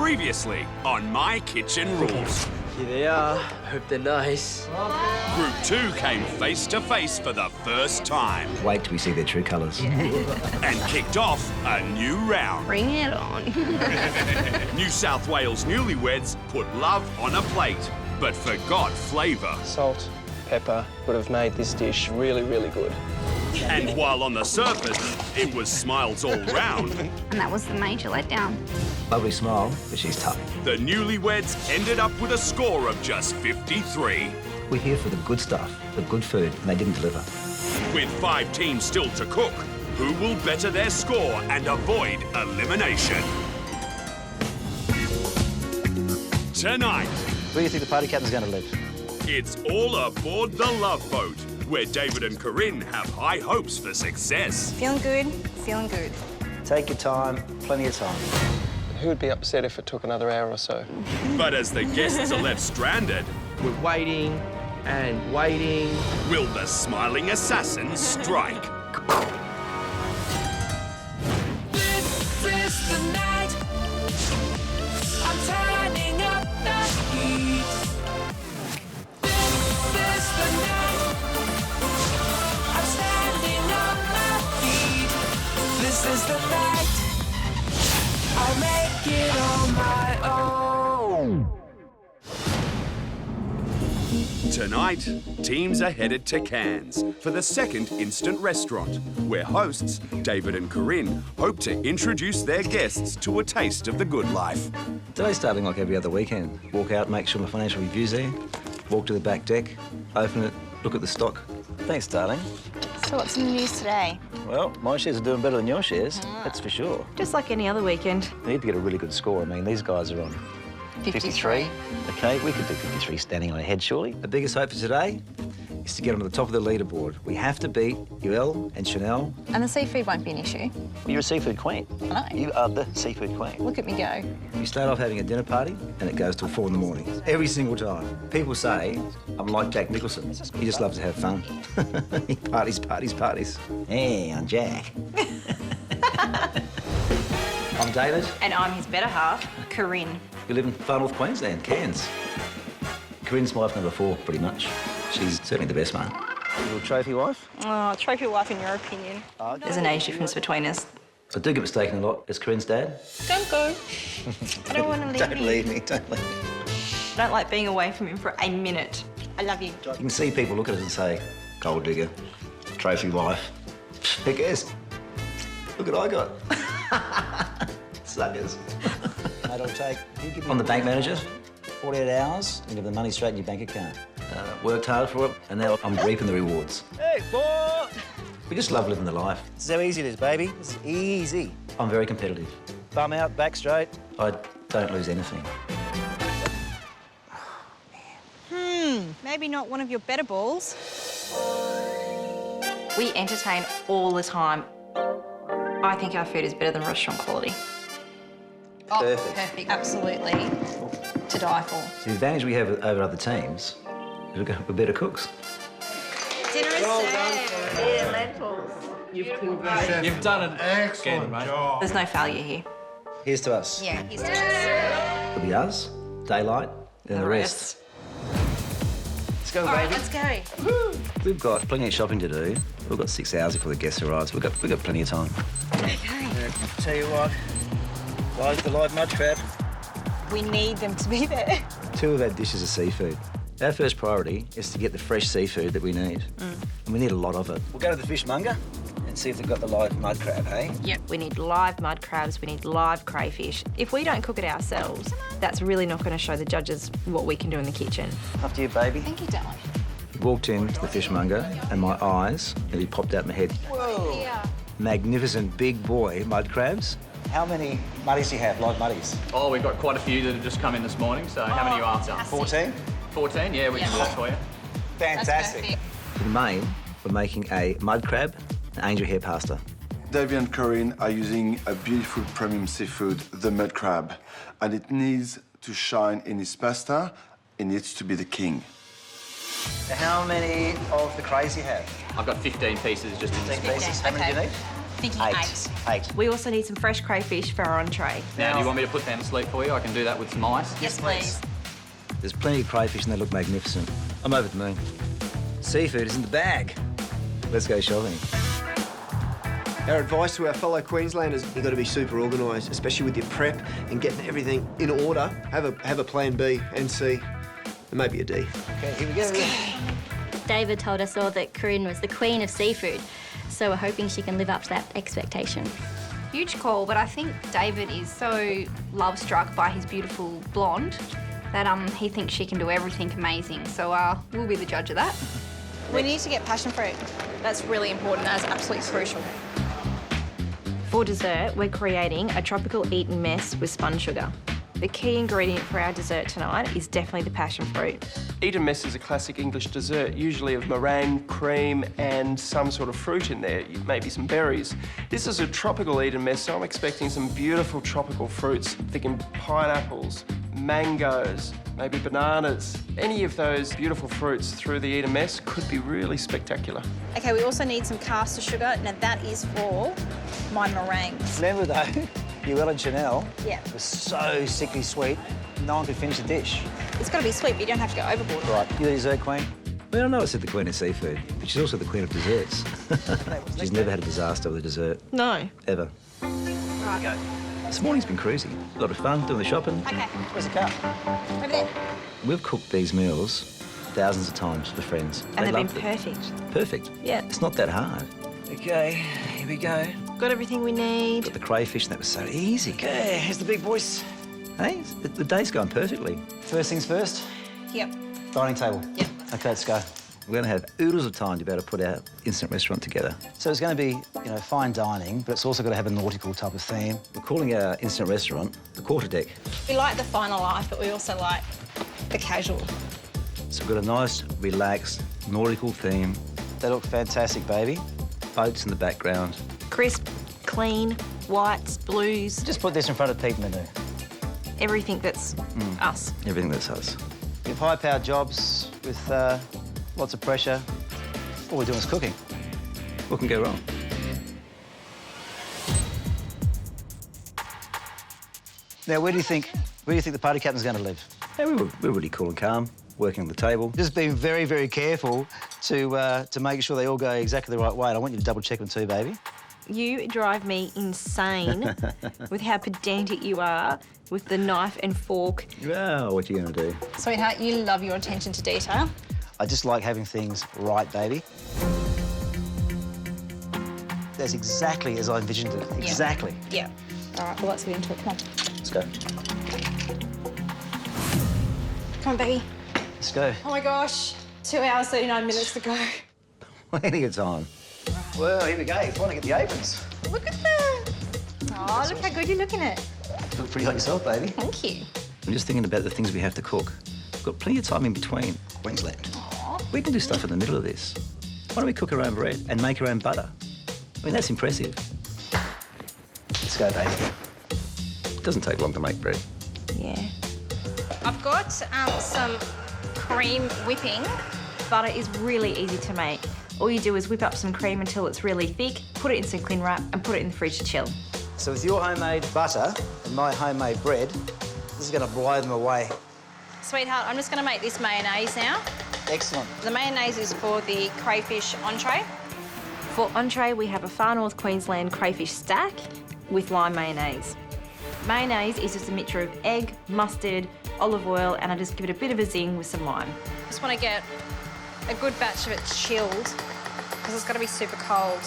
Previously on My Kitchen Rules. Here they are. Hope they're nice. Group 2 came face to face for the first time Wait till we see their true colours. and kicked off a new round. Bring it on. New South Wales newlyweds put love on a plate, but forgot flavour. Salt, pepper would have made this dish really, really good. And while on the surface, it was smiles all round, And that was the major letdown. Lovely smile, but she's tough. the newlyweds ended up with a score of just 53. We're here for the good stuff, the good food, and they didn't deliver. With 5 teams still to cook, who will better their score and avoid elimination? Tonight, Where do you think the party captain's going to live? it's all aboard the Love Boat, where David and Karin have high hopes for success. Feeling good, feeling good. Take your time, plenty of time. Who would be upset if it took another hour or so? But as the guests are left stranded, We're waiting and waiting. will the smiling assassin strike? This is the night. I'm turning up the heat. This is the night. I'm standing on my feet. This is the night. I'll make it on my own. Tonight, teams are headed to Cairns for the second instant restaurant, where hosts David and Karin hope to introduce their guests to a taste of the good life. Today's starting like every other weekend. Walk out, make sure my financial review's there. Walk to the back deck, open it, look at the stock. Thanks, darling. So what's in the news today? Well, my shares are doing better than your shares, that's for sure. Just like any other weekend. We need to get a really good score. I mean, these guys are on 53. OK, we could do 53 standing on our head, surely. The biggest hope for today is to get onto the top of the leaderboard. We have to beat UL and Chanel. And the seafood won't be an issue. You're a seafood queen. I know. You are the seafood queen. Look at me go. You start off having a dinner party and it goes till 4 in the morning. Every single time. People say I'm like Jack Nicholson. He just loves to have fun. He parties, parties, parties. Hey, I'm Jack. I'm David. And I'm his better half, Karin. We live in far north Queensland, Cairns. Corinne's wife number 4, pretty much. She's certainly the best one. Little trophy wife? Oh, trophy wife in your opinion. There's an age difference between us. I do get mistaken a lot as Corinne's dad. Don't go. I don't want to leave Don't you. leave me, don't leave me. I don't like being away from him for a minute. I love you. You can see people look at us and say, gold digger, trophy wife. Who cares? Look what I got. Suckers. Mate, I'll take... I'm the bank manager. 48 hours and give the money straight in your bank account. Worked hard for it, and now I'm reaping the rewards. Hey, boy! We just love living the life. This is how easy it is, baby. This is easy. I'm very competitive. Bum out, back straight. I don't lose anything. Maybe not one of your better balls. We entertain all the time. I think our food is better than restaurant quality. Perfect. Oh, perfect. Absolutely. To die for. The advantage we have over other teams is we're better cooks. Dinner is served. Lentils. You've done an excellent job. There's no failure here. Here's to us. Yeah, he's just... It'll be us, daylight, then the rest. Let's go, All right, baby. let's go. We've got plenty of shopping to do. We've got 6 hours before the guests arrive, so we've got plenty of time. Okay. Tell you what, like the live mud crab. We need them to be there. 2 of our dishes are seafood. Our first priority is to get the fresh seafood that we need. And we need a lot of it. We'll go to the fishmonger and see if they've got the live mud crab, hey? Yep. We need live mud crabs. We need live crayfish. If we don't cook it ourselves, that's really not going to show the judges what we can do in the kitchen. Up to you, baby. Thank you, darling. Walked into the fishmonger and my eyes nearly popped out my head. Whoa. Magnificent big boy mud crabs. How many muddies do you have, live muddies? Oh, we've got quite a few that have just come in this morning, so how many are you after? 14? 14? Yeah, we can do that for you. Fantastic. For the main, we're making a mud crab and angel hair pasta. David and Karin are using a beautiful premium seafood, the mud crab, and it needs to shine in its pasta. It needs to be the king. How many of the crays do you have? I've got 15 pieces just in this. 15 pieces. How many do you need? Thinking 8. 8. We also need some fresh crayfish for our entree. Now, do you want me to put down to sleep for you? I can do that with some ice. Yes, please. There's plenty of crayfish and they look magnificent. I'm over the moon. Seafood is in the bag. Let's go shopping. Our advice to our fellow Queenslanders, you've got to be super organised, especially with your prep and getting everything in order. Have a plan B and C, and maybe a D. Okay, here we go. David told us all that Karin was the queen of seafood, so we're hoping she can live up to that expectation. Huge call, but I think David is so love-struck by his beautiful blonde that he thinks she can do everything amazing. So we'll be the judge of that. We need to get passion fruit. That's really important. That's absolutely crucial. For dessert, we're creating a tropical Eton mess with spun sugar. The key ingredient for our dessert tonight is definitely the passion fruit. Eton mess is a classic English dessert, usually of meringue, cream and some sort of fruit in there, maybe some berries. This is a tropical Eton mess, so I'm expecting some beautiful tropical fruits. Thinking pineapples, mangoes, maybe bananas. Any of those beautiful fruits through the Eton mess could be really spectacular. Okay, we also need some caster sugar. Now that is for my meringues. Remember though, Mayonnaise and Chanel Yeah. was so sickly sweet, no one could finish the dish. It's got to be sweet, but you don't have to go overboard. Right, you the dessert queen? Well, I know I said the queen of seafood, but she's also the queen of desserts. She's never had a disaster with a dessert. No. Ever. Right. Go. This morning's been cruisy. A lot of fun doing the shopping. Okay. Where's the car? Over there. We've cooked these meals thousands of times for friends. And they've been loved it. perfect. Perfect. Yeah. It's not that hard. Okay, here we go. Got everything we need. Got the crayfish, and that was so easy. Okay, here's the big boys. Hey, the day's going perfectly. First things first, Yep. dining table. Yep. Okay, let's go. We're going to have oodles of time to be able to put our instant restaurant together. So it's going to be, fine dining, but it's also got to have a nautical type of theme. We're calling our instant restaurant the quarterdeck. We like the finer life, but we also like the casual. So we've got a nice, relaxed, nautical theme. They look fantastic, baby. Boats in the background. Crisp, clean, whites, blues. Just put this in front of people and do. Everything that's us. Everything that's us. We have high-powered jobs with lots of pressure. All we're doing is cooking. What can go wrong? Now, where do you think the party captain's going to live? Yeah, we're really cool and calm, working on the table. Just being very, very careful to make sure they all go exactly the right way. And I want you to double-check them too, baby. You drive me insane with how pedantic you are with the knife and fork. Well, what are you going to do? Sweetheart, you love your attention to detail. I just like having things right, baby. That's exactly as I envisioned it. Exactly. Yeah. All right, well, let's get into it. Come on. Let's go. Come on, baby. Let's go. Oh, my gosh. 2 hours, 39 minutes to go. Plenty of time. Well, here we go. You're trying to get the aprons. Look at that. Oh, look how good you're looking at. You look pretty like yourself, baby. Thank you. I'm just thinking about the things we have to cook. We've got plenty of time in between. Queensland. Aww. We can do stuff in the middle of this. Why don't we cook our own bread and make our own butter? I mean, that's impressive. Let's go, baby. It doesn't take long to make bread. Yeah. I've got some cream whipping. Butter is really easy to make. All you do is whip up some cream until it's really thick, put it in some cling wrap and put it in the fridge to chill. So with your homemade butter and my homemade bread, this is going to blow them away. Sweetheart, I'm just going to make this mayonnaise now. Excellent. The mayonnaise is for the crayfish entree. For entree, we have a Far North Queensland crayfish stack with lime mayonnaise. Mayonnaise is just a mixture of egg, mustard, olive oil, and I just give it a bit of a zing with some lime. Just want to get a good batch of it chilled because it's got to be super cold.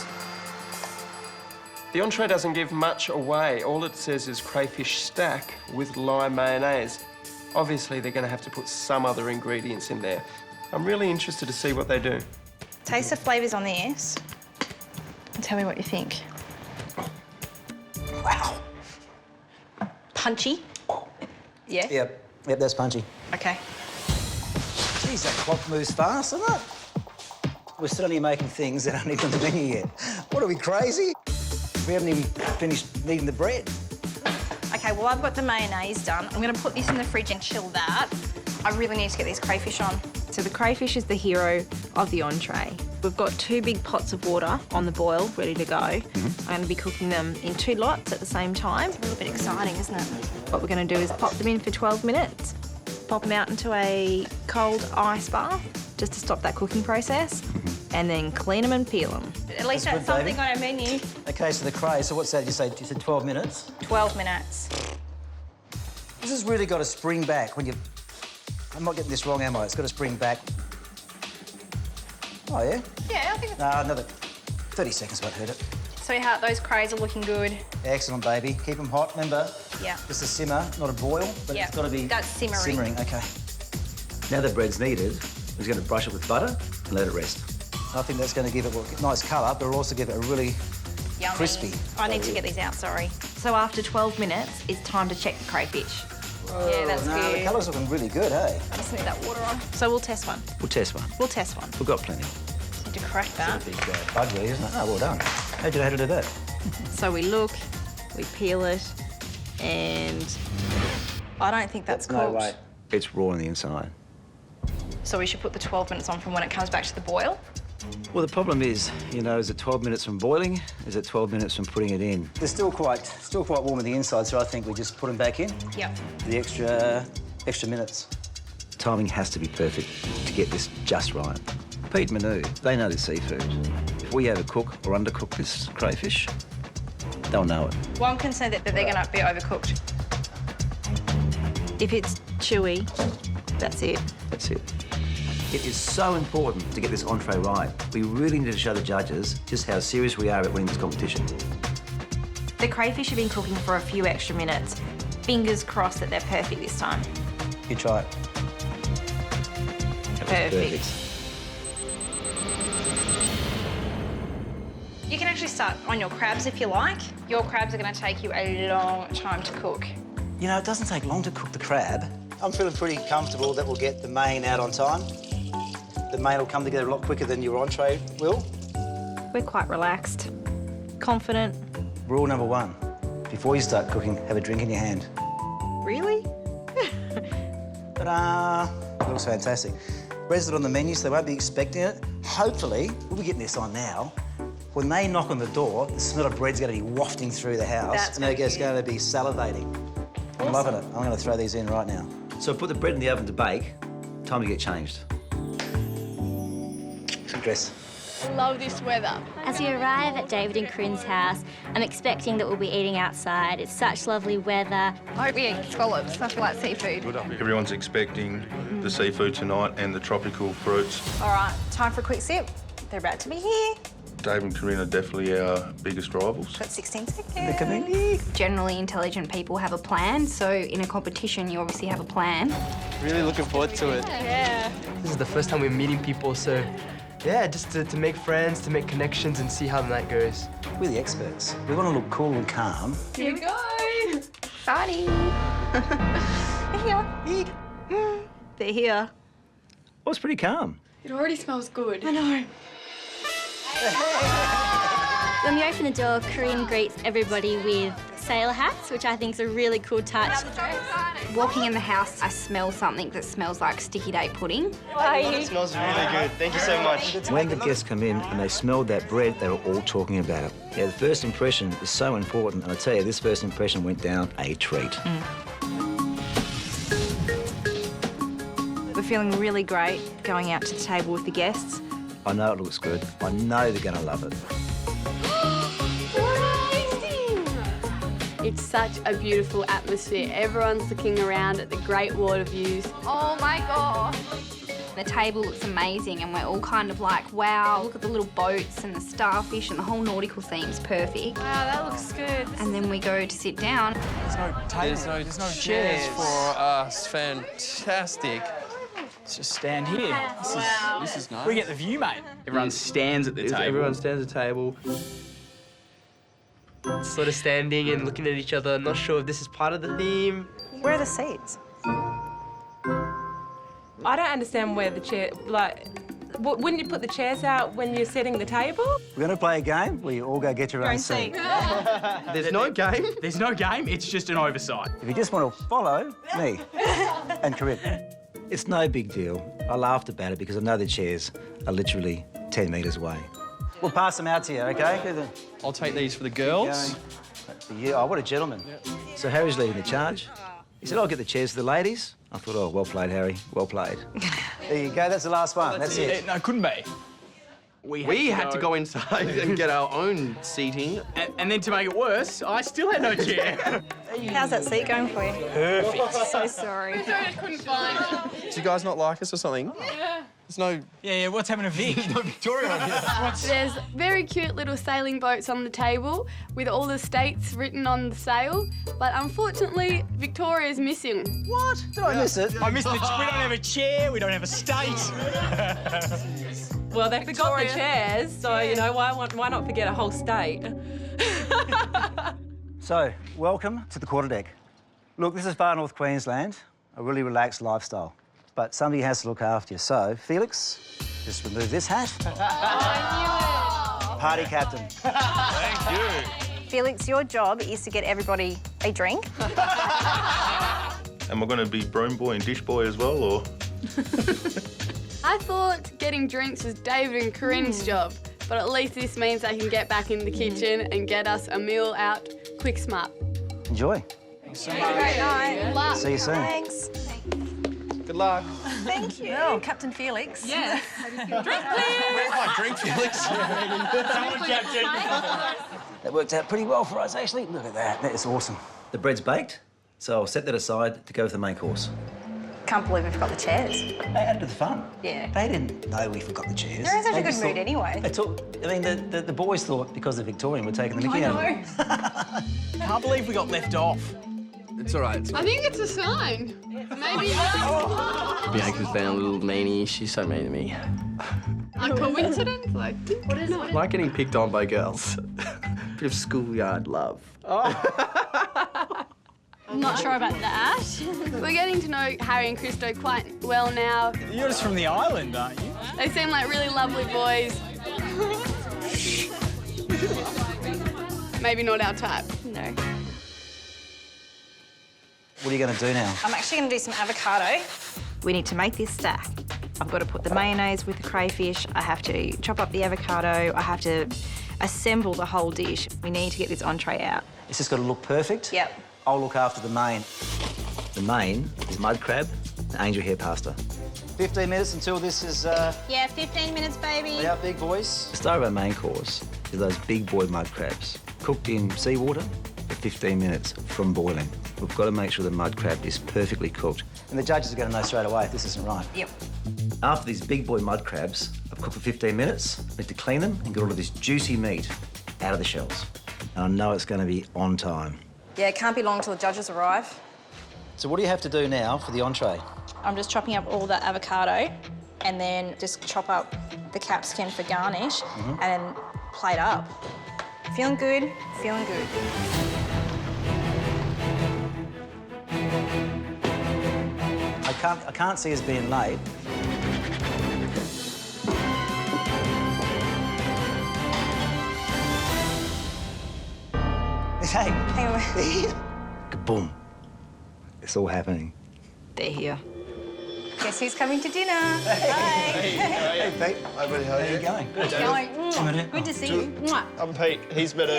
The entree doesn't give much away. All it says is crayfish stack with lime mayonnaise. Obviously, they're going to have to put some other ingredients in there. I'm really interested to see what they do. Taste the flavours on this and tell me what you think. Wow. Punchy? Yeah? Yep, that's punchy. Okay. Geez, that clock moves fast, isn't it? We're still only making things that aren't even on the menu yet. What, are we crazy? We haven't even finished kneading the bread. Okay, well, I've got the mayonnaise done. I'm going to put this in the fridge and chill that. I really need to get these crayfish on. So the crayfish is the hero of the entree. We've got 2 big pots of water on the boil, ready to go. I'm going to be cooking them in 2 lots at the same time. A little bit exciting, isn't it? What we're going to do is pop them in for 12 minutes, pop them out into a cold ice bath, just to stop that cooking process, and then clean them and peel them. At least that's something on our menu. Okay, so the cray, so what's that? You said 12 minutes? 12 minutes. This has really got to spring back when you... I'm not getting this wrong, am I? It's got to spring back. Oh, yeah? Yeah, I think it's... No, another 30 seconds won't hurt it. So those crays are looking good. Excellent, baby. Keep them hot, remember? Yeah. Just a simmer, not a boil, but Yeah, it's got to be... that's simmering. Simmering, OK. Now the bread's kneaded, we're going to brush it with butter and let it rest. I think that's going to give it a nice colour, but it'll also give it a really Yummy. crispy. I need to get these out, sorry. So after 12 minutes, it's time to check the crayfish. Yeah, that's no, good. the colour's looking really good, eh? I just need that water on. So we'll test one. We'll test one. We'll test one. We've got plenty. Just need to crack that. Big bug really, isn't it? Oh, well done. How'd you know how to do that? So we look, we peel it, and I don't think that's cooked. No way. It's raw on the inside. So we should put the 12 minutes on from when it comes back to the boil? Well, the problem is, is it 12 minutes from boiling? Is it 12 minutes from putting it in? They're still quite warm on the inside, so I think we just put them back in. Yep. The extra minutes. Timing has to be perfect to get this just right. Pete and Manu, they know the seafood. If we overcook or undercook this crayfish, they'll know it. Well, I'm concerned that they're going to be overcooked. if it's chewy, that's it. That's it. It is so important to get this entree right. We really need to show the judges just how serious we are at winning this competition. The crayfish have been cooking for a few extra minutes. Fingers crossed that they're perfect this time. You try it. Perfect. You can actually start on your crabs if you like. Your crabs are going to take you a long time to cook. You know, it doesn't take long to cook the crab. I'm feeling pretty comfortable that we'll get the main out on time. The main will come together a lot quicker than your entree will. We're quite relaxed, confident. Rule number one, before you start cooking, have a drink in your hand. Really? Ta-da! It looks fantastic. Bread's not on the menu, so they won't be expecting it. Hopefully, we'll be getting this on now. When they knock on the door, the smell of bread's going to be wafting through the house. That's and they're just going to be salivating. I'm loving it. I'm going to throw these in right now. So put the bread in the oven to bake. Time to get changed. Some dress. I love this weather. As we arrive at David and Corinne's house, I'm expecting that we'll be eating outside. It's such lovely weather. I hope we eat scallops. I like seafood. Everyone's expecting the seafood tonight and the tropical fruits. All right, time for a quick sip. They're about to be here. Dave and Karin are definitely our biggest rivals. Got 16 seconds. Generally intelligent people have a plan, so in a competition you obviously have a plan. Really looking forward to it. Yeah. This is the first time we're meeting people, so yeah, just to make friends, to make connections and see how the night goes. We're the experts. We want to look cool and calm. Here we go. Party. They're here. Oh, it's pretty calm. It already smells good. I know. When we open the door, Karin greets everybody with sailor hats, which I think is a really cool touch. Walking in the house, I smell something that smells like sticky date pudding. It smells really good. Thank you so much. When the guests come in and they smelled that bread, they were all talking about it. Yeah, the first impression is so important, and I tell you, this first impression went down a treat. We're feeling really great going out to the table with the guests. I know it looks good. I know they're going to love it. It's such a beautiful atmosphere. Everyone's looking around at the great water views. Oh my God. The table looks amazing and we're all kind of like, wow, look at the little boats and the starfish and the whole nautical theme's perfect. Wow, that looks good. And then we go to sit down. There's no table. There's no chairs for us. Fantastic. Let's just stand here. This is nice. We get the view, mate. Everyone stands at the table. Everyone stands at the table. Sort of standing and looking at each other. Not sure if this is part of the theme. Where are the seats? I don't understand where the chair, wouldn't you put the chairs out when you're setting the table? We're going to play a game where you all go get your own seat. There's no game. There's no game. It's just an oversight. If you just want to follow me and Karin. It's no big deal. I laughed about it because I know the chairs are literally 10 metres away. We'll pass them out to you, OK? I'll take these for the girls. For you. Oh, what a gentleman. Yep. So Harry's leading the charge. He said, I'll get the chairs for the ladies. I thought, oh, well played, Harry. Well played. There you go. That's the last one. That's it. No, couldn't be. We had to go inside and get our own seating. And then to make it worse, I still had no chair. How's that seat going for you? Perfect. So sorry. I couldn't find. Do you guys not like us or something? Yeah. There's no... Yeah, what's happening to Vic? No Victoria. There's very cute little sailing boats on the table with all the states written on the sail, but unfortunately, Victoria's missing. What? Did I miss it? I missed the... We don't have a chair, we don't have a state. Well, they forgot the chairs, so, you know, why not forget a whole state? So, welcome to the quarterdeck. Look, this is far north Queensland, a really relaxed lifestyle. But somebody has to look after you. So, Felix, just remove this hat. Party captain. Thank you. Felix, your job is to get everybody a drink. Am I going to be broom boy and dish boy as well, or...? I thought getting drinks was David and Karin's job, but at least this means they can get back in the kitchen and get us a meal out quick smart. Enjoy. Have a great night. Good luck. See you soon. Thanks. Good luck. Thank you. Oh, Captain Felix. Yes. Drink, Where's my drink, Felix? Someone, Captain. That worked out pretty well for us, actually. Look at that. That is awesome. The bread's baked, so I'll set that aside to go with the main course. Can't believe we forgot the chairs. They added to the fun. Yeah. They didn't know we forgot the chairs. They're in such They a good just mood thought- anyway. They took, I mean, the boys thought because they're Victorian, we're taking the mickey out of them. Can't believe we got left off. It's all right. I think it's a sign. Maybe Bianca's been a little meanie. She's so mean to me. a coincidence. Like, what is it? I like getting picked on by girls. Bit of schoolyard love. I'm not sure about that. We're getting to know Harry and Christo quite well now. You're just from the island, aren't you? They seem like really lovely boys. Maybe not our type. No. What are you going to do now? I'm actually going to do some avocado. We need to make this stack. I've got to put the mayonnaise with the crayfish. I have to chop up the avocado. I have to assemble the whole dish. We need to get this entree out. It's just got to look perfect. Yep. I'll look after the main. The main is mud crab and angel hair pasta. 15 minutes until this is... Yeah, 15 minutes, baby. out big, boys. The star of our main course is those big boy mud crabs, cooked in seawater for 15 minutes from boiling. We've got to make sure the mud crab is perfectly cooked. And the judges are going to know straight away if this isn't right. Yep. After these big boy mud crabs have cooked for 15 minutes, we need to clean them and get all of this juicy meat out of the shells. And I know it's going to be on time. Yeah, it can't be long till the judges arrive. So what do you have to do now for the entree? I'm just chopping up all the avocado and then just chop up the capsicum for garnish and then plate up. Feeling good, feeling good. I can't see us being late. Hey. Kaboom. It's all happening. They're here. Guess who's coming to dinner? Hi. Hey, Pete. Hi, buddy. How are you? Going. Good going. Good to see you. Mwah. I'm Pete. He's better.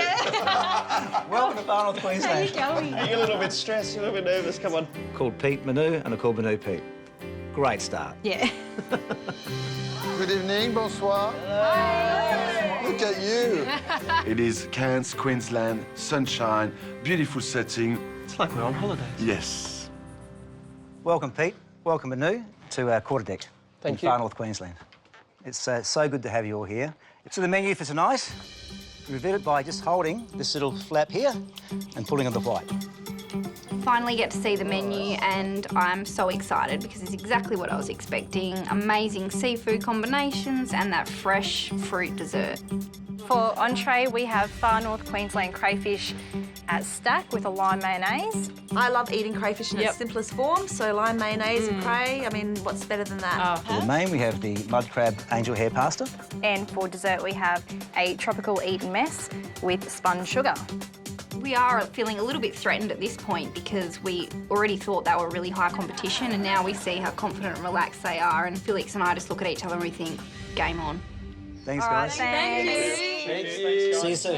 Welcome to Far North Queensland. How you going? Are you a little bit stressed? You're a little bit nervous. Come on. Called Pete Manu and I called Manu Pete. Great start. Yeah. Good evening, bonsoir. Look at you. It is Cairns, Queensland, sunshine, beautiful setting. It's like we're on holiday. Yes. Welcome, Pete. Welcome, Manu, to our quarterdeck in you. Far North Queensland. It's so good to have you all here. So the menu for tonight, reveal it by just holding this little flap here and pulling on the white. Finally get to see the menu and I'm so excited because it's exactly what I was expecting. Amazing seafood combinations and that fresh fruit dessert. For entree, we have Far North Queensland crayfish at stack with a lime mayonnaise. I love eating crayfish in its simplest form, so lime mayonnaise and cray, I mean, what's better than that? For the main, we have the mud crab angel hair pasta. And for dessert, we have a tropical Eton mess with spun sugar. We are feeling a little bit threatened at this point because we already thought they were really high competition, and now we see how confident and relaxed they are, and Felix and I just look at each other and we think, game on. Thanks, guys. Thank you. See you soon.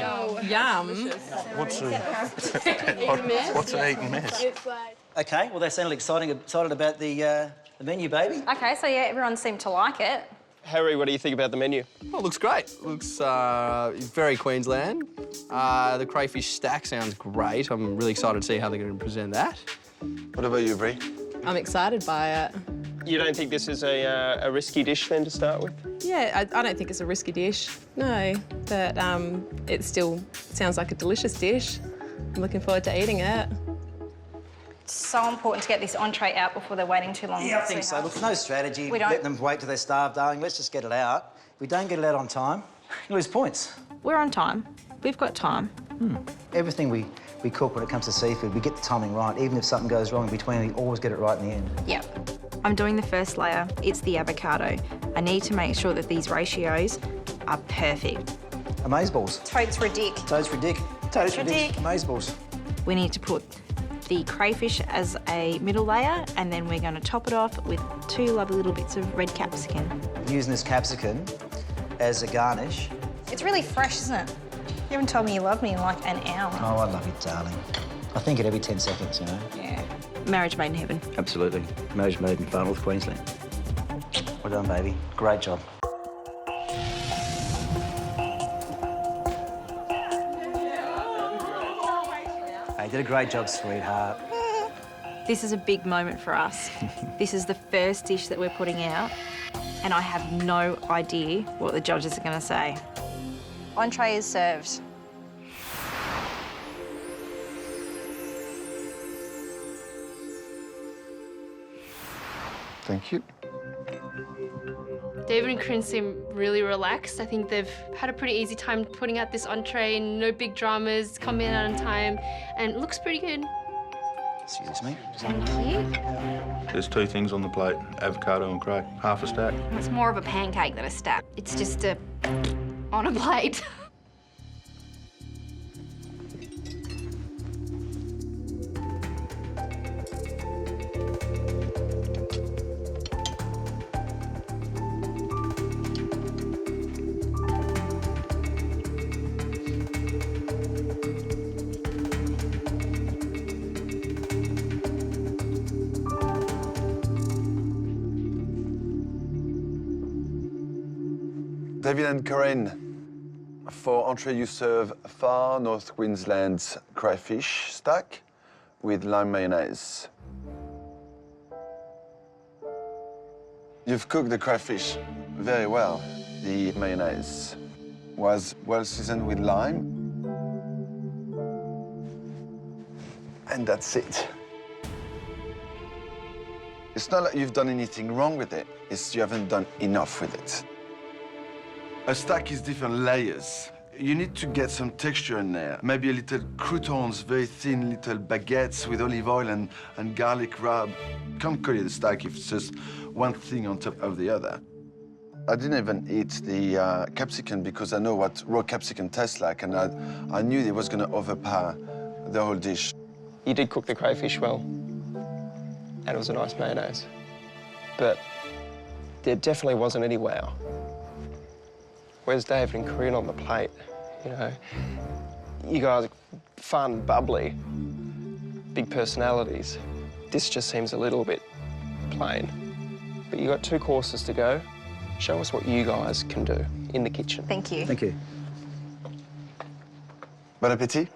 Yum. What's an Eton mess? Okay, well, they sounded excited about the menu, baby. Okay, so yeah, everyone seemed to like it. Harry, what do you think about the menu? Oh, it looks great. Looks very Queensland. The crayfish stack sounds great. I'm really excited to see how they're going to present that. What about you, Brie? I'm excited by it. You don't think this is a risky dish then to start with? Yeah, I don't think it's a risky dish. No, but it still sounds like a delicious dish. I'm looking forward to eating it. It's so important to get this entree out before they're waiting too long. Yeah, I think so. Look, no strategy. We don't- Let them wait till they're starved, darling. Let's just get it out. If we don't get it out on time, we lose points. We're on time. We've got time. Everything we cook when it comes to seafood, we get the timing right. Even if something goes wrong in between, we always get it right in the end. Yep. I'm doing the first layer. It's the avocado. I need to make sure that these ratios are perfect. Amazeballs. Totes ridic. Totes ridic. Totes ridic. ridic. Amazeballs. We need to put the crayfish as a middle layer, and then we're going to top it off with 2 lovely little bits of red capsicum. Using this capsicum as a garnish. It's really fresh, isn't it? You haven't told me you love me in like an hour. Oh, I love you, darling. I think it every 10 seconds, you know? Yeah. Marriage made in heaven. Absolutely. Marriage made in far north Queensland. Well done, baby. Great job. Hey, you did a great job, sweetheart. This is a big moment for us. This is the first dish that we're putting out, and I have no idea what the judges are going to say. Entree is served. Thank you. David and Karin seem really relaxed. I think they've had a pretty easy time putting out this entree, no big dramas, come in on time, and it looks pretty good. Excuse me. Thank you. There's 2 things on the plate, avocado and cray, half a stack. It's more of a pancake than a stack. It's just on a plate. David and Karin, for entree you serve far north Queensland's crayfish stack with lime mayonnaise. You've cooked the crayfish very well. The mayonnaise was well seasoned with lime. And that's it. It's not like you've done anything wrong with it, it's you haven't done enough with it. A stack is different layers. You need to get some texture in there. Maybe a little croutons, very thin little baguettes with olive oil and garlic rub. Can't call it a stack if it's just one thing on top of the other. I didn't even eat the capsicum because I know what raw capsicum tastes like, and I knew it was going to overpower the whole dish. You did cook the crayfish well, and it was a nice mayonnaise. But there definitely wasn't any wow. Where's David and Karin on the plate? You know, you guys are fun, bubbly, big personalities. This just seems a little bit plain. But you got 2 courses to go. Show us what you guys can do in the kitchen. Thank you. Thank you. Bon appétit.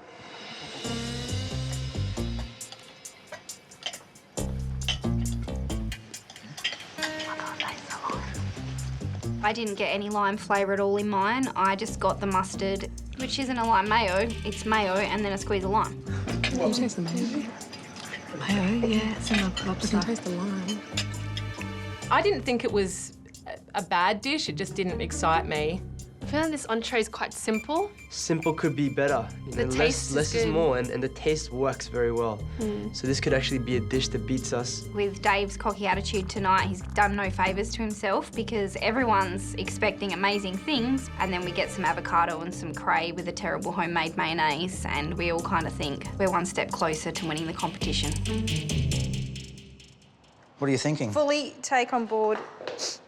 I didn't get any lime flavour at all in mine. I just got the mustard, which isn't a lime mayo. It's mayo and then a squeeze of lime. Can you taste the mayo? Mayo, yeah, it's in the lobster. I can taste the lime. I didn't think it was a bad dish. It just didn't excite me. feel like this entree is quite simple. Simple could be better. The taste less is is good. more, and the taste works very well. So this could actually be a dish that beats us. With Dave's cocky attitude tonight, he's done no favours to himself because everyone's expecting amazing things, and then we get some avocado and some cray with a terrible homemade mayonnaise, and we all kind of think we're one step closer to winning the competition. What are you thinking? Fully take on board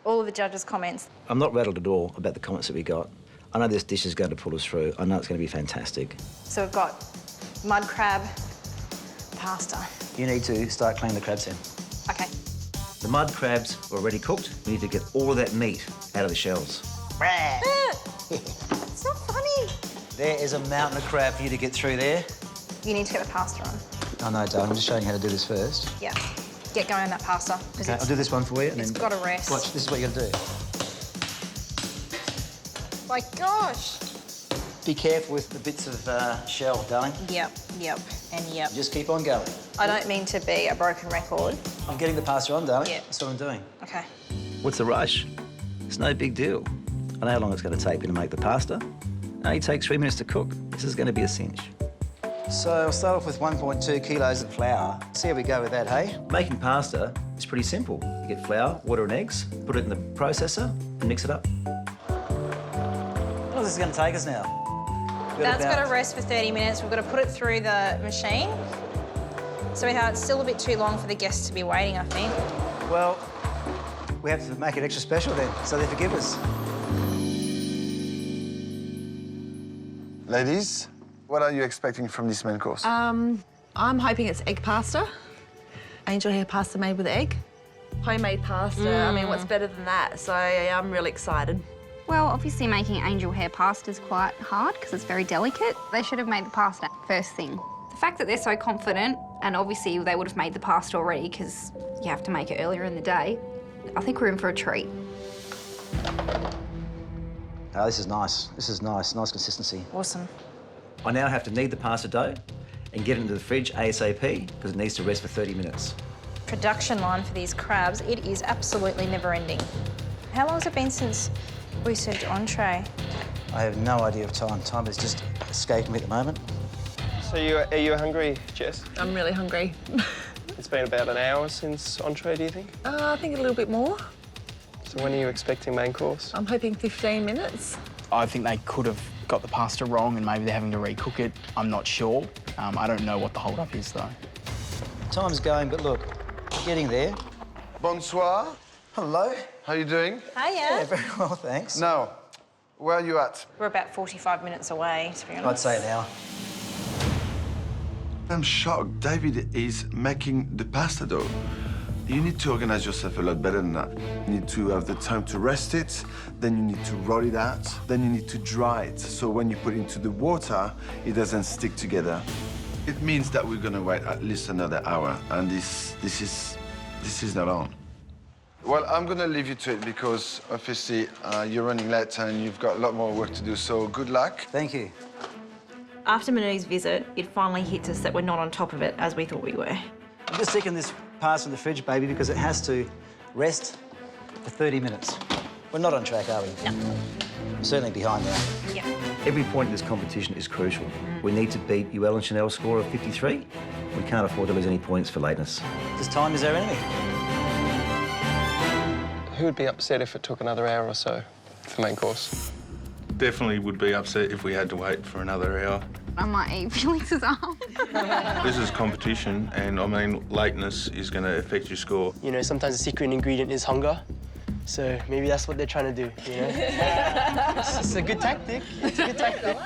all of the judges' comments. I'm not rattled at all about the comments that we got. I know this dish is going to pull us through. I know it's going to be fantastic. So we've got mud crab pasta. You need to start cleaning the crabs in. Okay. The mud crabs are already cooked. We need to get all of that meat out of the shells. It's not funny. There is a mountain of crab for you to get through there. You need to get the pasta on. I know, darling. I'm just showing you how to do this first. Yeah. Get going on that pasta. 'Cause Okay, I'll do this one for you. And it's then got to rest. Watch, this is what you got to do. My gosh. Be careful with the bits of shell, darling. Yep, and yep. Just keep on going. I don't mean to be a broken record. I'm getting the pasta on, darling. Yeah. That's what I'm doing. Okay. What's the rush? It's no big deal. I know how long it's going to take me to make the pasta. It only takes 3 minutes to cook. This is going to be a cinch. So I'll start off with 1.2 kilos of flour. See how we go with that, hey? Making pasta is pretty simple. You get flour, water and eggs, put it in the processor and mix it up. What is this going to take us now? That's got to rest for 30 minutes. We've got to put it through the machine. So it's still a bit too long for the guests to be waiting, I think. Well, we have to make it extra special then, so they forgive us. Ladies, what are you expecting from this main course? I'm hoping it's egg pasta. Angel hair pasta made with egg. Homemade pasta. I mean, what's better than that? So I'm really excited. Well, obviously making angel hair pasta is quite hard because it's very delicate. They should have made the pasta first thing. The fact that they're so confident, and obviously they would have made the pasta already because you have to make it earlier in the day, I think we're in for a treat. Oh, this is nice. This is nice. Nice consistency. Awesome. I now have to knead the pasta dough and get it into the fridge ASAP because it needs to rest for 30 minutes. Production line for these crabs, it is absolutely never ending. How long has it been since we served entree? I have no idea of time. Time has just escaped me at the moment. So are you hungry, Jess? I'm really hungry. It's been about an hour since entree, do you think? I think a little bit more. So when are you expecting main course? I'm hoping 15 minutes. I think they could have got the pasta wrong and maybe they're having to recook it. I'm not sure. I don't know what the hold-up is, though. Time's going, but look, getting there. Bonsoir. Hello. How are you doing? Hiya. Yeah, very well, thanks. Now, where are you at? We're about 45 minutes away, to be honest. I'd say an hour. I'm shocked. David is making the pasta dough. You need to organize yourself a lot better than that. You need to have the time to rest it, then you need to roll it out, then you need to dry it. So when you put it into the water, it doesn't stick together. It means that we're gonna wait at least another hour, and this is not on. Well, I'm gonna leave you to it because obviously you're running late and you've got a lot more work to do, so good luck. Thank you. After Manu's visit, it finally hit us that we're not on top of it as we thought we were. I'm just sticking this pasta in the fridge, baby, because it has to rest for 30 minutes. We're not on track, are we? No. I'm certainly behind now. Yeah. Every point in this competition is crucial. We need to beat UL and Chanel's score of 53. We can't afford to lose any points for lateness. Because time is our enemy. Who would be upset if it took another hour or so for main course? Definitely would be upset if we had to wait for another hour. I might eat Felix's arm. This is competition, and I mean, lateness is going to affect your score. You know, sometimes the secret ingredient is hunger. So maybe that's what they're trying to do, you know? It's a good tactic. It's a good tactic.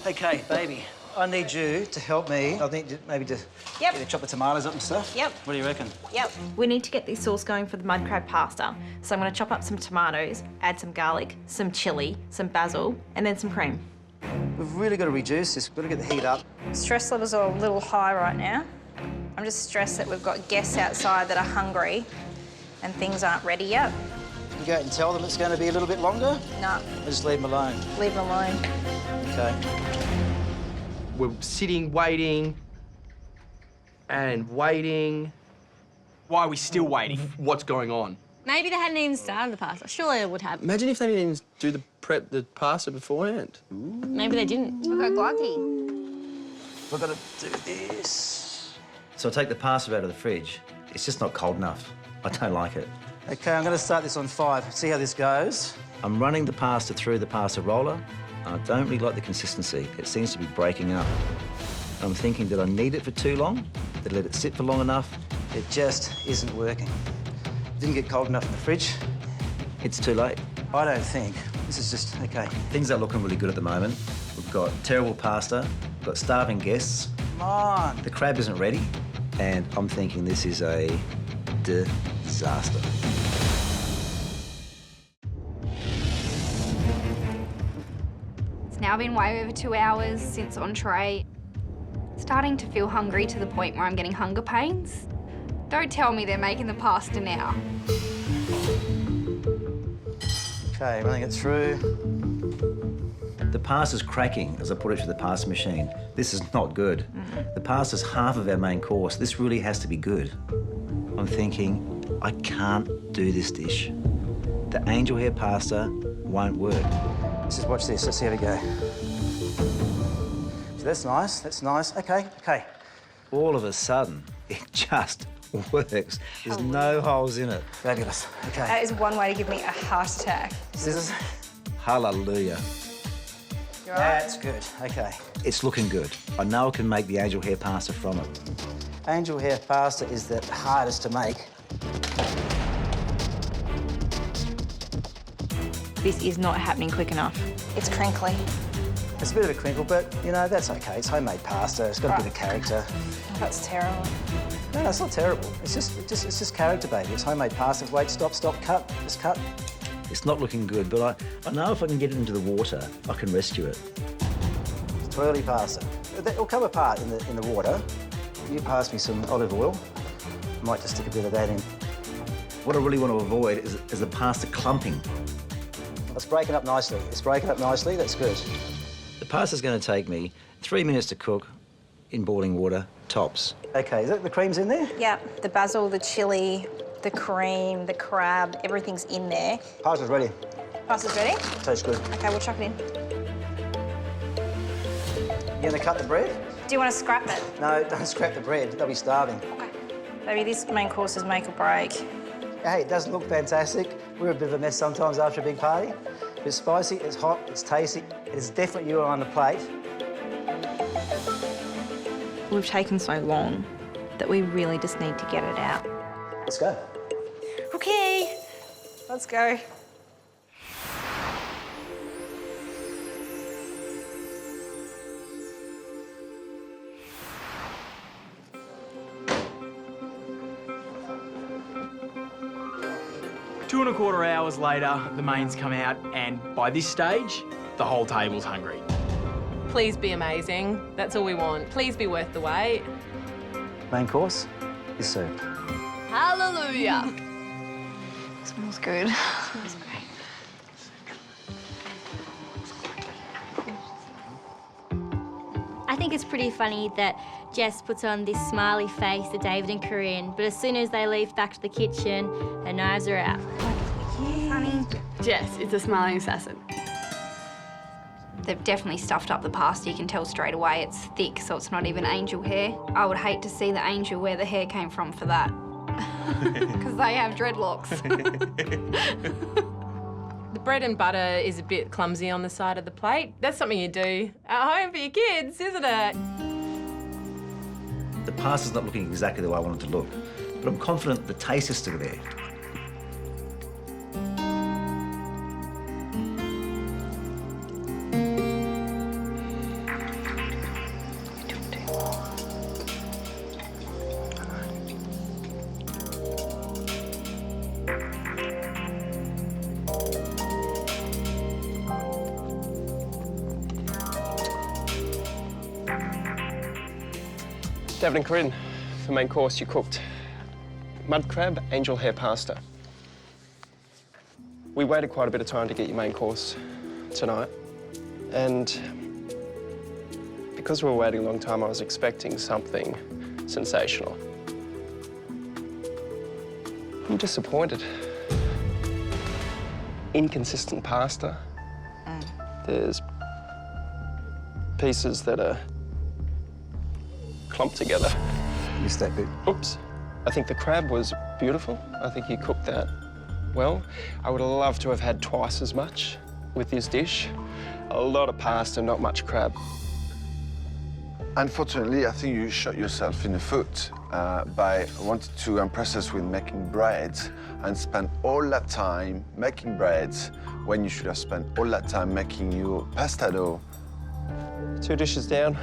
Okay, baby, I need you to help me. I think maybe to chop the tomatoes up and stuff. Yep. What do you reckon? Yep. We need to get this sauce going for the mud crab pasta. So I'm going to chop up some tomatoes, add some garlic, some chilli, some basil, and then some cream. We've really got to reduce this. We've got to get the heat up. Stress levels are a little high right now. I'm just stressed that we've got guests outside that are hungry and things aren't ready yet. You go out and tell them it's going to be a little bit longer? No. Or just leave them alone? Leave them alone. Okay. We're sitting, waiting, and waiting. Why are we still waiting? What's going on? Maybe they hadn't even started the pasta. Surely they would have. Imagine if they didn't even do the pasta beforehand. Maybe they didn't. Look how lucky. We've got to do this. So I take the pasta out of the fridge. It's just not cold enough. I don't like it. OK, I'm going to start this on 5. See how this goes. I'm running the pasta through the pasta roller. I don't really like the consistency. It seems to be breaking up. I'm thinking, did I knead it for too long? Did I let it sit for long enough? It just isn't working. Didn't get cold enough in the fridge. It's too late. I don't think. This is just OK. Things are looking really good at the moment. We've got terrible pasta, we've got starving guests. Come on. The crab isn't ready, and I'm thinking this is a disaster. It's now been way over 2 hours since entree. Starting to feel hungry to the point where I'm getting hunger pains. Don't tell me they're making the pasta now. OK, running it through. The pasta's cracking as I put it through the pasta machine. This is not good. The pasta's half of our main course. This really has to be good. I'm thinking, I can't do this dish. The angel hair pasta won't work. Let's just watch this. Let's see how we go. So that's nice. That's nice. OK, OK. All of a sudden, it just works. There's no holes in it. Fabulous. OK. That is one way to give me a heart attack. Scissors. Hallelujah. You all right? That's good. OK. It's looking good. I know I can make the angel hair pasta from it. Angel hair pasta is the hardest to make. This is not happening quick enough. It's crinkly. It's a bit of a crinkle, but, you know, that's OK. It's homemade pasta. It's got a bit of character. Oh, that's terrible. No, it's not terrible. It's just character, baby. It's homemade pasta. Wait, stop, cut. Just cut. It's not looking good, but I know if I can get it into the water, I can rescue it. It's twirly pasta. It'll come apart in the water. You pass me some olive oil. I might just stick a bit of that in. What I really want to avoid is the pasta clumping. It's breaking up nicely. It's breaking up nicely. That's good. The pasta's going to take me 3 minutes to cook in boiling water, tops. OK, is that the cream's in there? Yep, the basil, the chilli, the cream, the crab, everything's in there. Pasta's ready. Pasta's ready? Tastes good. OK, we'll chuck it in. You gonna cut the bread? Do you want to scrap it? No, don't scrap the bread. They'll be starving. OK. Maybe this main course is make or break. Hey, it doesn't look fantastic. We're a bit of a mess sometimes after a big party. It's spicy, it's hot, it's tasty. It is definitely you on the plate. We've taken so long that we really just need to get it out. Let's go. OK, let's go. Two and a quarter hours later, the mains come out, and by this stage, the whole table's hungry. Please be amazing. That's all we want. Please be worth the wait. Main course is served. Hallelujah. Smells good. Smells great. I think it's pretty funny that Jess puts on this smiley face to David and Karin, but as soon as they leave back to the kitchen, her knives are out. Honey. Jess, it's a smiling assassin. They've definitely stuffed up the pasta. You can tell straight away it's thick, so it's not even angel hair. I would hate to see the angel where the hair came from for that. Because they have dreadlocks. The bread and butter is a bit clumsy on the side of the plate. That's something you do at home for your kids, isn't it? The pasta's not looking exactly the way I want it to look, but I'm confident the taste is still there. David and Karin, for main course you cooked mud crab, angel hair pasta. We waited quite a bit of time to get your main course tonight, and because we were waiting a long time, I was expecting something sensational. I'm disappointed. inconsistent pasta. There's pieces that are clumped together. Missed that bit. Oops. I think the crab was beautiful. I think you cooked that well. I would have loved to have had twice as much with this dish. A lot of pasta, not much crab. Unfortunately, I think you shot yourself in the foot by wanting to impress us with making bread and spend all that time making bread when you should have spent all that time making your pasta dough. 2 dishes down,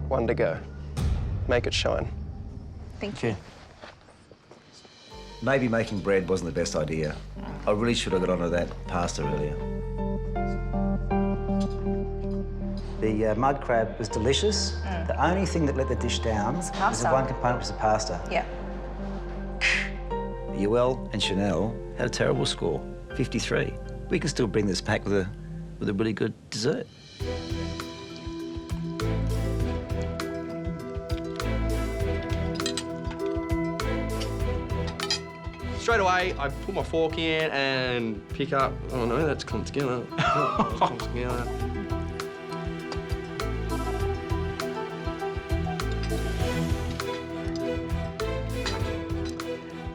1 to go. Make it shine. Thank you. Maybe making bread wasn't the best idea. I really should have got onto that pasta earlier. The mud crab was delicious. The only thing that let the dish down was the one component was the pasta. Yeah. Yoel and Chanel had a terrible score, 53. We can still bring this pack with a really good dessert. Straight away, I put my fork in and pick up. Oh no, that's come together. That's come together.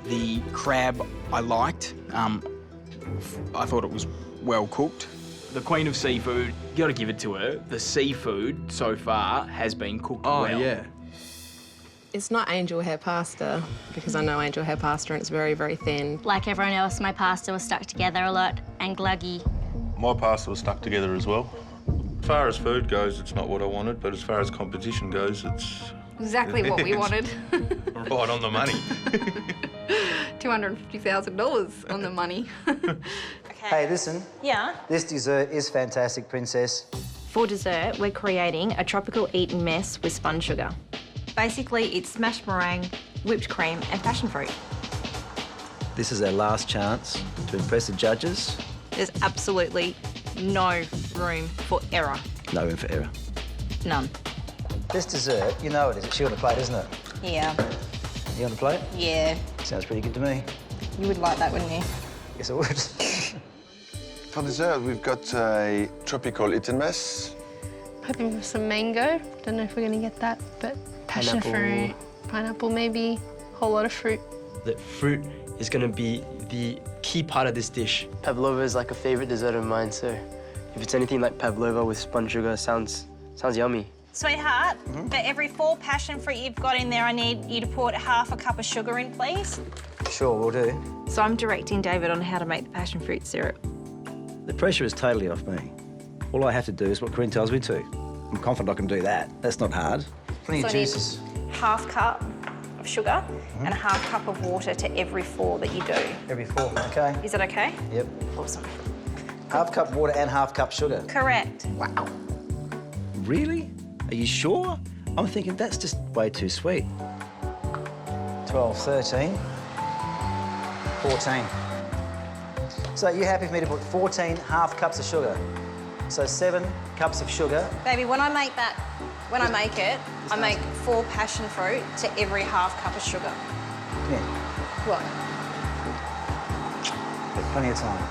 The crab I liked. I thought it was well cooked. The queen of seafood, you got to give it to her. The seafood so far has been cooked well. Oh yeah. It's not angel hair pasta, because I know angel hair pasta and it's very, very thin. Like everyone else, my pasta was stuck together a lot and gluggy. My pasta was stuck together as well. As far as food goes, it's not what I wanted, but as far as competition goes, it's... Exactly what we wanted. Right on the money. $250,000 on the money. Hey, listen. Yeah? This dessert is fantastic, Princess. For dessert, we're creating a tropical Eton mess with spun sugar. Basically, it's smashed meringue, whipped cream and passion fruit. This is our last chance to impress the judges. There's absolutely no room for error. No room for error. None. This dessert, you know it is. It's on the plate, isn't it? Yeah. You on the plate? Yeah. Sounds pretty good to me. You would like that, wouldn't you? Yes, I would. For dessert, we've got a tropical Eton mess. Hoping for some mango. Don't know if we're going to get that, but passion fruit, pineapple maybe, whole lot of fruit. The fruit is going to be the key part of this dish. Pavlova is like a favorite dessert of mine, so if it's anything like pavlova with spun sugar, sounds yummy. Sweetheart, for every 4 passion fruit you've got in there, I need you to put half a cup of sugar in, please. Sure, we'll do. So I'm directing David on how to make the passion fruit syrup. The pressure is totally off me. All I have to do is what Karin tells me to. I'm confident I can do that. That's not hard. Plenty of juices. Half cup of sugar and a half cup of water to every 4 that you do. Every 4, okay? Is that okay? Yep. Awesome. Half cup water and half cup sugar. Correct. Wow. Really? Are you sure? I'm thinking that's just way too sweet. 12, 13, 14. So you're happy for me to put 14 half cups of sugar? So 7 cups of sugar. Baby, when I make it, I make 4 passion fruit to every half cup of sugar. Yeah. What? Got plenty of time.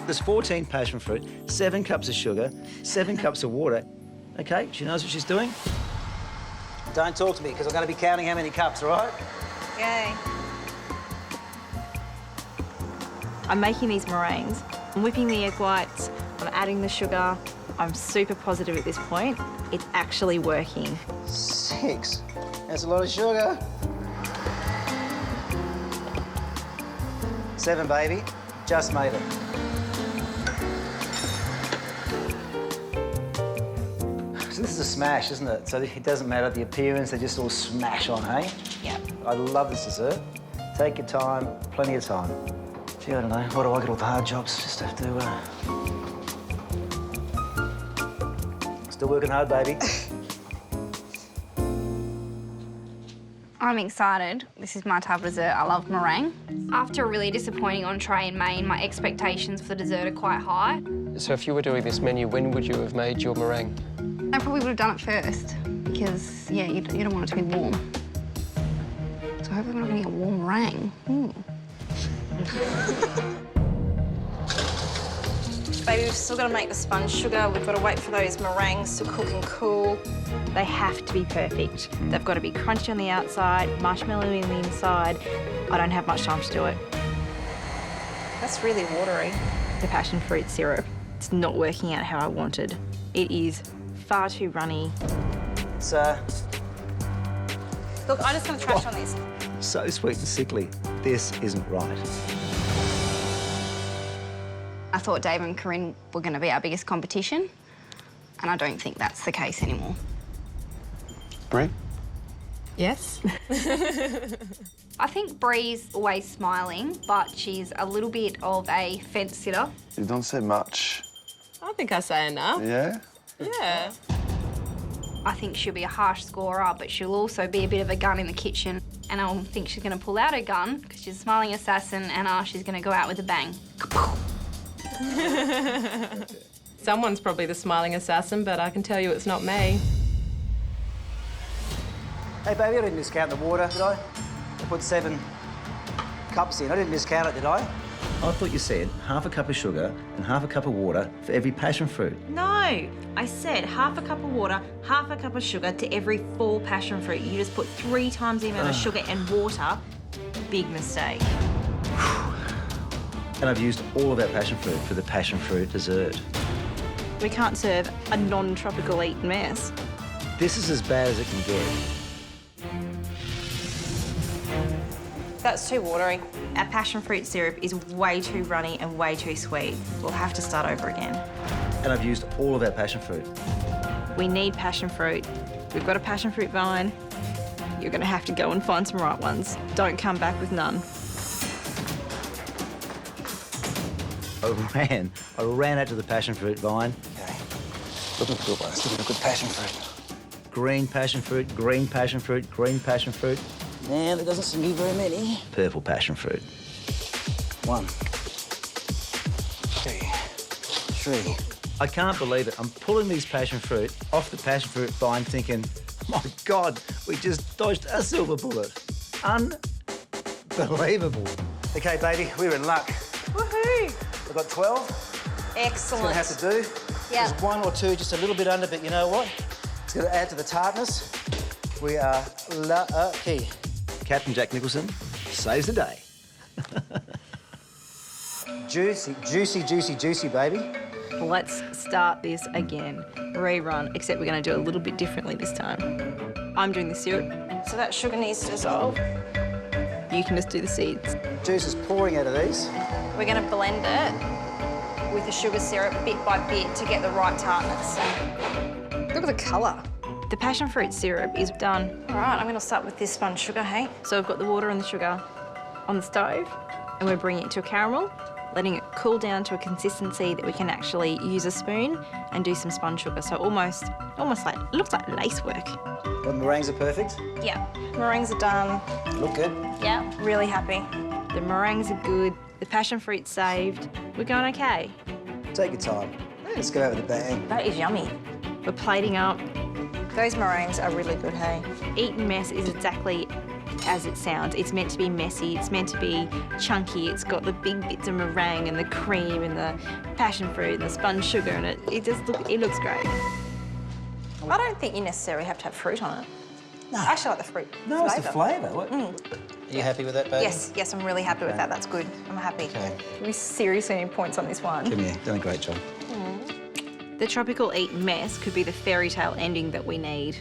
There's 14 passion fruit, 7 cups of sugar, 7 cups of water. Okay, she knows what she's doing. Don't talk to me, because I'm going to be counting how many cups, all right? Yay. I'm making these meringues. I'm whipping the egg whites, I'm adding the sugar. I'm super positive at this point. It's actually working. 6. That's a lot of sugar. 7, baby. Just made it. So this is a smash, isn't it? So it doesn't matter the appearance, they just all smash on, hey? Yep. I love this dessert. Take your time, plenty of time. Gee, I don't know, why do I get all the hard jobs? Just have to, Still working hard, baby. I'm excited. This is my type of dessert. I love meringue. After a really disappointing entree in Maine, my expectations for the dessert are quite high. So if you were doing this menu, when would you have made your meringue? I probably would have done it first because, yeah, you don't want it to be warm. So hopefully we're not going to get a warm meringue. Baby, we've still got to make the sponge sugar. We've got to wait for those meringues to cook and cool. They have to be perfect. They've got to be crunchy on the outside, marshmallow on the inside. I don't have much time to do it. That's really watery. The passion fruit syrup, it's not working out how I wanted. It is far too runny. So, Look, I'm just going to trash on this. So sweet and sickly. This isn't right. I thought Dave and Karin were going to be our biggest competition, and I don't think that's the case anymore. Brie? Yes. I think Brie's always smiling, but she's a little bit of a fence sitter. You don't say much. I think I say enough. Yeah? Yeah. I think she'll be a harsh scorer, but she'll also be a bit of a gun in the kitchen. And I think she's going to pull out her gun because she's a smiling assassin, and she's going to go out with a bang. Someone's probably the smiling assassin, but I can tell you it's not me. hey, baby, I didn't discount the water, did I? I put 7 cups in. I didn't discount it, did I? I thought you said half a cup of sugar and half a cup of water for every passion fruit. No, I said half a cup of water, half a cup of sugar to every 4 passion fruit. You just put 3 times the amount of sugar and water. Big mistake. And I've used all of our passion fruit for the passion fruit dessert. We can't serve a non-tropical Eton mess. This is as bad as it can get. That's too watery. Our passion fruit syrup is way too runny and way too sweet. We'll have to start over again. And I've used all of our passion fruit. We need passion fruit. We've got a passion fruit vine. You're going to have to go and find some right ones. Don't come back with none. I ran out to the passion fruit vine. Okay. Looking for good ones. Looking for good passion fruit. Green passion fruit, green passion fruit, green passion fruit. Man, there doesn't seem to be very many. Purple passion fruit. 1, 2, 3. I can't believe it. I'm pulling these passion fruit off the passion fruit vine thinking, my God, we just dodged a silver bullet. Unbelievable. Okay, baby, we're in luck. Woohoo! We've got 12. Excellent. It's going to have to do. Yeah. There's 1 or 2 just a little bit under, but you know what? It's going to add to the tartness. We are lucky. Captain Jack Nicholson saves the day. Juicy, juicy, juicy, juicy, baby. Let's start this again. Rerun, except we're going to do it a little bit differently this time. I'm doing the syrup. So that sugar needs to dissolve. You can just do the seeds. Juice is pouring out of these. We're going to blend it with the sugar syrup bit by bit to get the right tartness. Look at the colour. The passion fruit syrup is done. All right, I'm going to start with this spun sugar, hey? So I've got the water and the sugar on the stove, and we're bringing it to a caramel, letting it cool down to a consistency that we can actually use a spoon and do some spun sugar. So almost like, it looks like lace work. The meringues are perfect. Yeah, meringues are done. Look good. Yeah, really happy. The meringues are good. The passion fruit's saved. We're going okay. Take your time. Let's go out with a bang. That is yummy. We're plating up. Those meringues are really good, hey? Eton mess is exactly as it sounds. It's meant to be messy, it's meant to be chunky, it's got the big bits of meringue and the cream and the passion fruit and the spun sugar, and it looks great. I don't think you necessarily have to have fruit on it. No. I actually like the fruit No, it's the flavour. What? Are you happy with that, baby? Yes, I'm really happy with that. That's good. I'm happy. Okay. We seriously need points on this one. Come here. Done a great job. The tropical Eton mess could be the fairy tale ending that we need.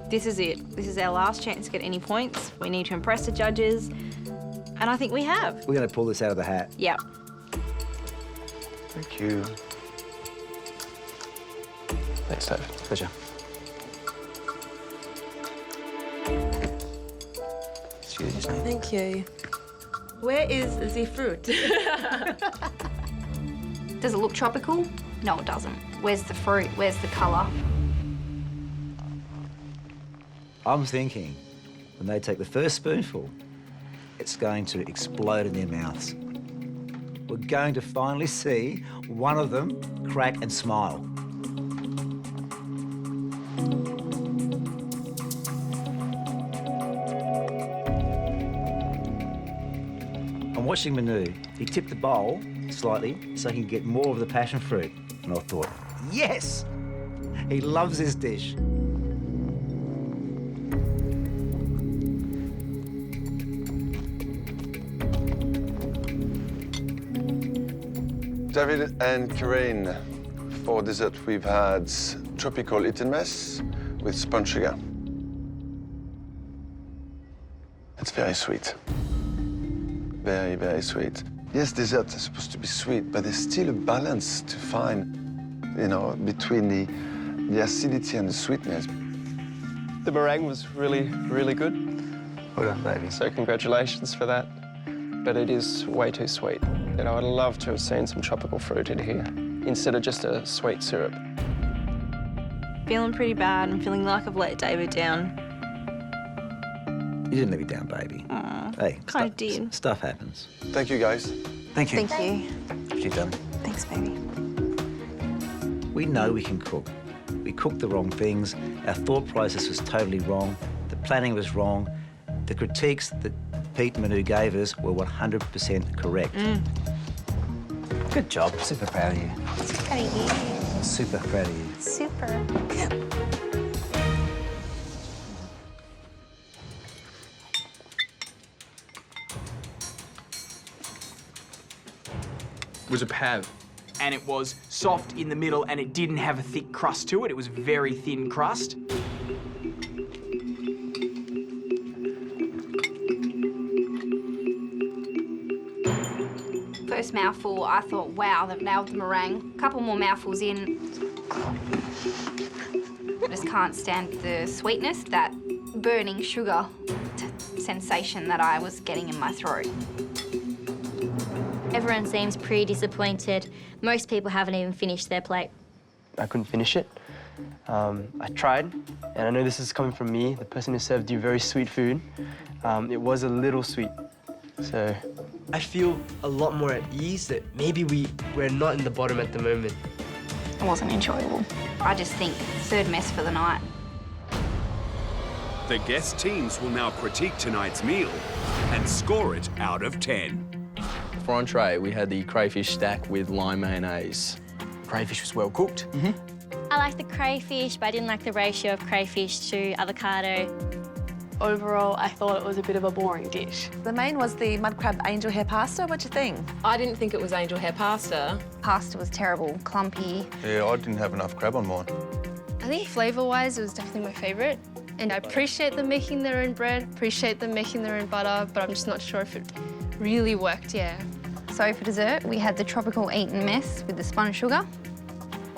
This is it. This is our last chance to get any points. We need to impress the judges, and I think we have. We're going to pull this out of the hat. Yep. Thank you. Thanks, Dave. Pleasure. Excuse me. Thank you. Where is the fruit? Does it look tropical? No, it doesn't. Where's the fruit? Where's the colour? I'm thinking when they take the first spoonful, it's going to explode in their mouths. We're going to finally see one of them crack and smile. watching Manu. He tipped the bowl slightly so he can get more of the passion fruit. And I thought, yes! He loves this dish. David and Karin, for dessert we've had tropical Eton mess with spun sugar. It's very sweet. Very, very sweet. Yes, desserts are supposed to be sweet, but there's still a balance to find, you know, between the acidity and the sweetness. The meringue was really, really good. Well done, baby. So congratulations for that. But it is way too sweet. You know, I'd love to have seen some tropical fruit in here instead of just a sweet syrup. Feeling pretty bad. I'm feeling like I've let David down. You didn't let me down, baby. Hey, Kind of did. Stuff happens. Thank you, guys. Thank you. Thank you. What you done? Thanks, baby. We know we can cook. We cooked the wrong things. Our thought process was totally wrong. The planning was wrong. The critiques that Pete and Manu gave us were 100% correct. Good job. Super proud of you. Proud of you. Super proud of you. Super. It was a pav. And it was soft in the middle and it didn't have a thick crust to it. It was very thin crust. First mouthful, I thought, wow, they've nailed the meringue. Couple more mouthfuls in. I just can't stand the sweetness, that burning sugar sensation that I was getting in my throat. Everyone seems pretty disappointed. Most people haven't even finished their plate. I couldn't finish it. I tried, and I know this is coming from me, the person who served you very sweet food. It was a little sweet, so... I feel a lot more at ease that maybe we're not in the bottom at the moment. It wasn't enjoyable. I just think third mess for the night. The guest teams will now critique tonight's meal and score it out of 10. For entree, we had the crayfish stack with lime mayonnaise. Crayfish was well cooked. I like the crayfish, but I didn't like the ratio of crayfish to avocado. Overall, I thought it was a bit of a boring dish. The main was the mud crab angel hair pasta. What do you think? I didn't think it was angel hair pasta. Pasta was terrible, clumpy. Yeah, I didn't have enough crab on mine. I think flavour-wise, it was definitely my favourite. And I appreciate them making their own bread, appreciate them making their own butter, but I'm just not sure if it really worked, yeah. So for dessert, we had the tropical Eton mess with the spun sugar.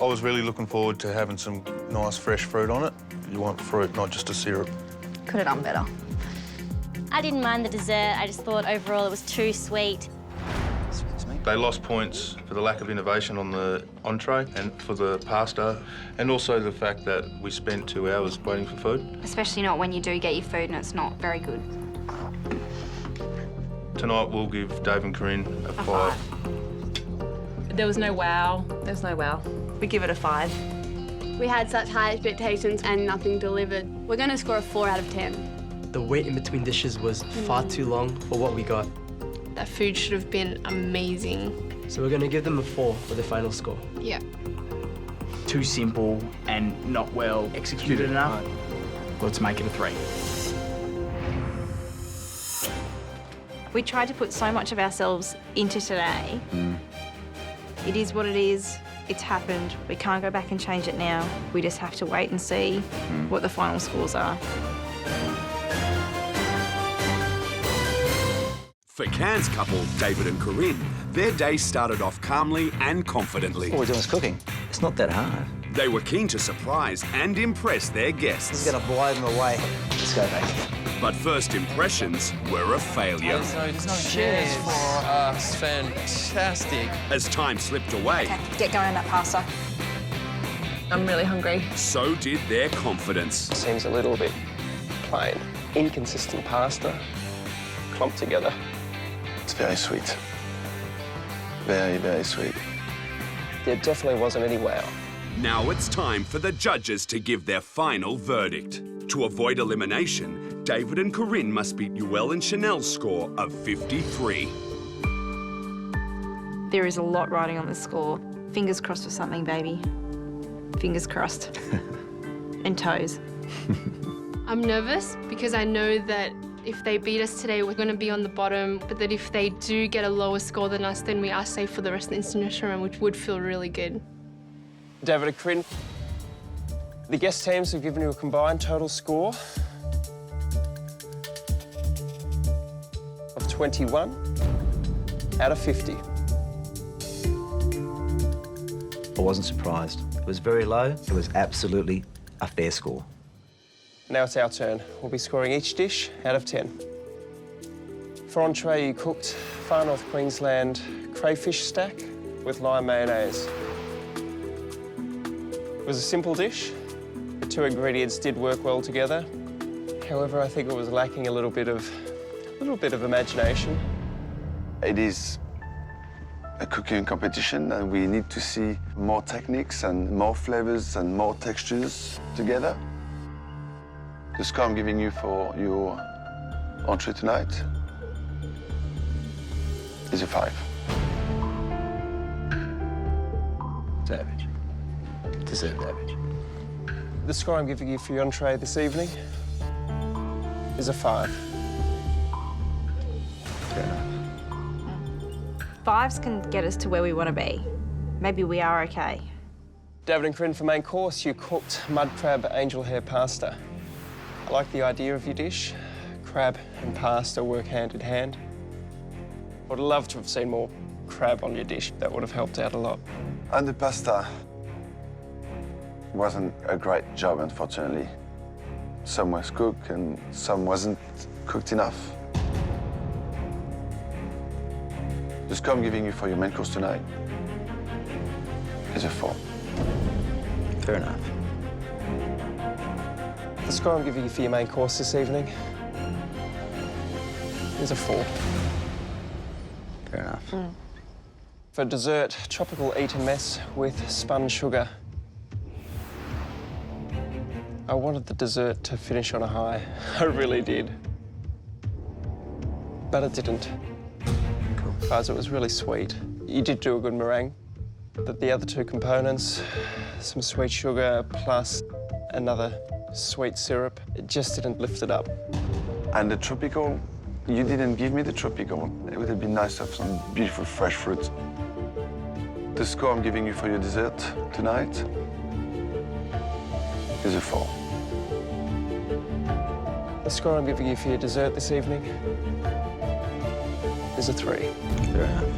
I was really looking forward to having some nice fresh fruit on it. You want fruit, not just a syrup. Could have done better. I didn't mind the dessert. I just thought overall it was too sweet. They lost points for the lack of innovation on the entree and for the pasta, and also the fact that we spent 2 hours waiting for food. Especially not when you do get your food and it's not very good. Tonight we'll give Dave and Karin a 5. There was no wow. There was no wow. We give it a 5. We had such high expectations and nothing delivered. We're going to score a 4 out of 10. The wait in between dishes was far too long for what we got. That food should have been amazing. So we're going to give them a 4 for the final score. Yeah. Too simple and not well executed enough. Let's make it a 3. We tried to put so much of ourselves into today. It is what it is. It's happened. We can't go back and change it now. We just have to wait and see what the final scores are. For Cairns couple, David and Karin, their day started off calmly and confidently. All we're doing is cooking. It's not that hard. They were keen to surprise and impress their guests. He's going to blow them away. Let's go, baby. But first impressions were a failure. There's no chairs for us. Fantastic. As time slipped away, Get going on that pasta. I'm really hungry. so did their confidence. Seems a little bit plain. Inconsistent pasta, clumped together. It's very sweet. Very, very sweet. There definitely wasn't any wow. Now it's time for the judges to give their final verdict. To avoid elimination, David and Karin must beat Yuel and Chanel's score of 53. There is a lot riding on this score. Fingers crossed for something, baby. Fingers crossed. And toes. I'm nervous because I know that if they beat us today, we're going to be on the bottom, but that if they do get a lower score than us, then we are safe for the rest of the instant restaurant, which would feel really good. David and Corinne, the guest teams have given you a combined total score of 21 out of 50. I wasn't surprised. It was very low. It was absolutely a fair score. Now it's our turn. We'll be scoring each dish out of 10. For entree, you cooked Far North Queensland crayfish stack with lime mayonnaise. It was a simple dish. The two ingredients did work well together. However, I think it was lacking a little bit of imagination. It is a cooking competition and we need to see more techniques and more flavors and more textures together. The score I'm giving you for your entree tonight is a 5. It's average. Deserved average. The score I'm giving you for your entree this evening is a 5. Fair enough. 5s can get us to where we want to be. Maybe we are okay. David and Corinne, for main course, you cooked mud crab angel hair pasta. I like the idea of your dish. Crab and pasta work hand in hand. I would love to have seen more crab on your dish. That would have helped out a lot. And the pasta wasn't a great job, unfortunately. Some was cooked and some wasn't cooked enough. The score I'm giving you for your main course tonight is a 4. Fair enough. The score I'm giving you for your main course this evening is a 4. Fair enough. For dessert, tropical Eton mess with spun sugar. I wanted the dessert to finish on a high. I really did. But it didn't. Because it was really sweet. You did do a good meringue, but the other two components, some sweet sugar plus another sweet syrup, it just didn't lift it up. And the tropical, you didn't give me the tropical. It would have been nice to have some beautiful fresh fruit. The score I'm giving you for your dessert tonight is a 4. The score I'm giving you for your dessert this evening is a 3. Fair enough.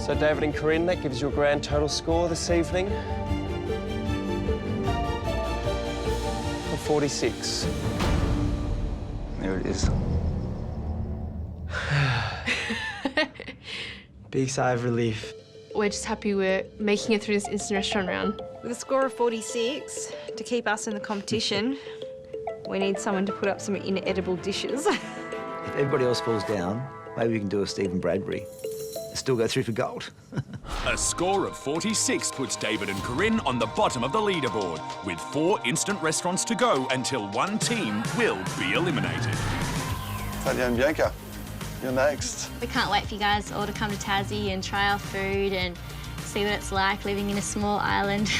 So David and Karin, that gives you a grand total score this evening of 46. There it is. Big sigh of relief. We're just happy we're making it through this instant restaurant round. With a score of 46, to keep us in the competition, we need someone to put up some inedible dishes. If everybody else falls down, maybe we can do a Stephen Bradbury. Still go through for gold. A score of 46 puts David and Corinne on the bottom of the leaderboard, with 4 instant restaurants to go until one team will be eliminated. Talia and Bianca, you're next. We can't wait for you guys all to come to Tassie and try our food and see what it's like living in a small island.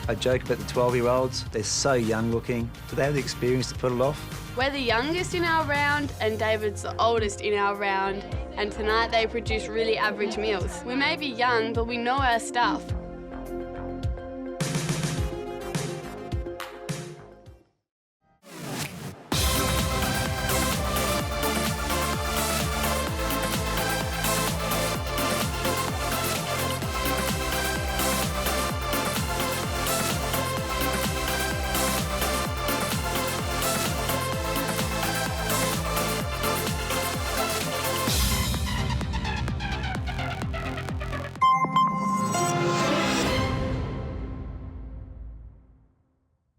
I joke about the 12-year-olds. They're so young looking. Do they have the experience to pull it off? We're the youngest in our round and David's the oldest in our round, and tonight they produce really average meals. We may be young, but we know our stuff.